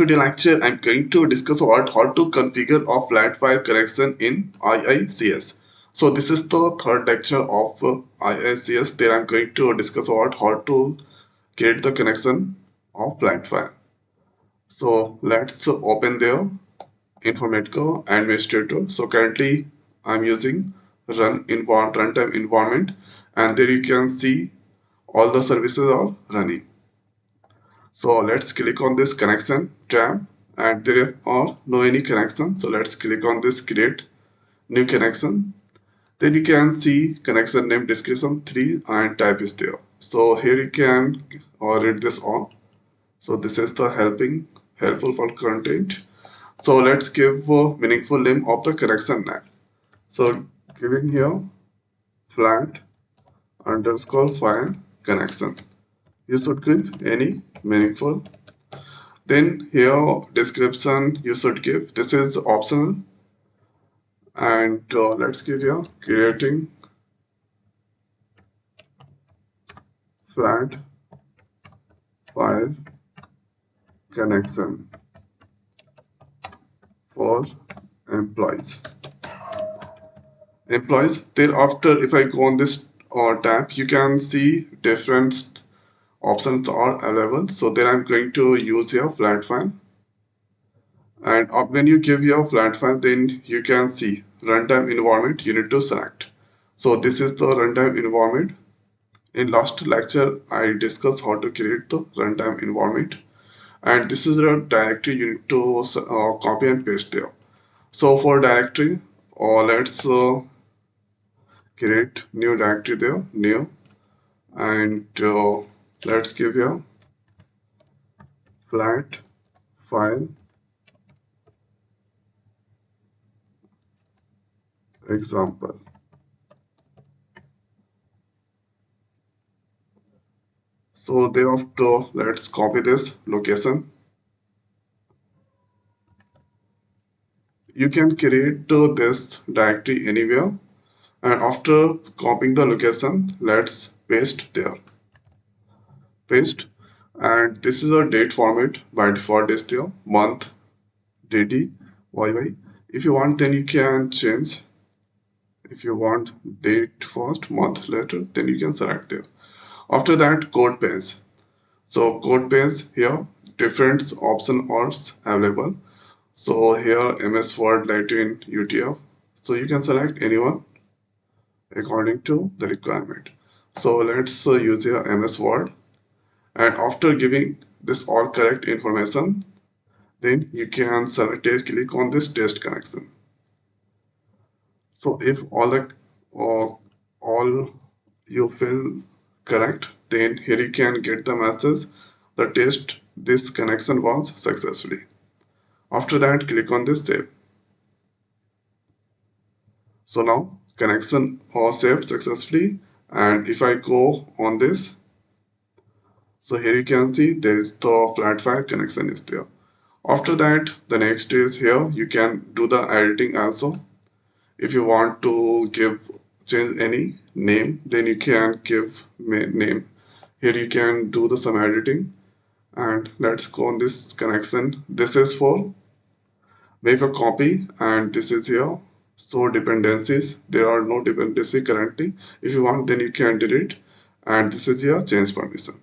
Today lecture I'm going to discuss about how to configure a flat file connection in IICS. So this is the third lecture of IICS. There I'm going to discuss about how to create the connection of flat file. So let's open there Informatica administrator. So currently I'm using runtime environment, and there you can see all the services are running. So let's click on this connection tab, and there are no any connection. So let's click on this create new connection. Then you can see connection name description 3 and type is there. So here you can read this all. So this is the helpful for content. So let's give a meaningful name of the connection name. So giving here flat underscore file connection. You should give any meaningful. Then here description you should give. This is optional, and let's give here creating flat file connection for employees. Thereafter, if I go on this tab, you can see different options are available. So there I'm going to use here flat file. And when you give your flat file, then you can see runtime environment you need to select. So this is the runtime environment. In last lecture, I discussed how to create the runtime environment, and this is a directory you need to copy and paste there. So for directory, let's create new directory there, new, and let's give here flat file example. So thereafter, let's copy this location. You can create this directory anywhere, and after copying the location, let's paste there. Paste, and this is a date format. By default is there month, dd, yy. If you want, then you can change. If you want date first, month later, then you can select there. After that, code page. So code page here, different option are available. So here MS Word, Latin, UTF. So you can select anyone according to the requirement. So let's use here MS Word, and after giving this all correct information, then you can select click on this test connection. So if all you fill correct, then here you can get the message the test this connection was successfully. After that, click on this save. So now connection was saved successfully, and if I go on this, so here you can see there is the flat file connection is there. After that, the next is here you can do the editing also. If you want to change any name, then you can give name. Here you can do the some editing, and let's go on this connection. This is for make a copy, and this is here. So dependencies, there are no dependency currently. If you want, then you can delete, and this is your change permission.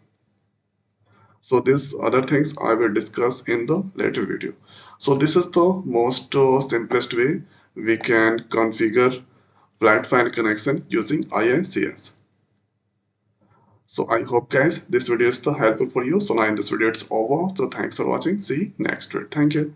So these other things I will discuss in the later video. So this is the most simplest way we can configure flat file connection using IICS. So I hope guys this video is helpful for you. So now in this video it's over. So thanks for watching. See you next video. Thank you.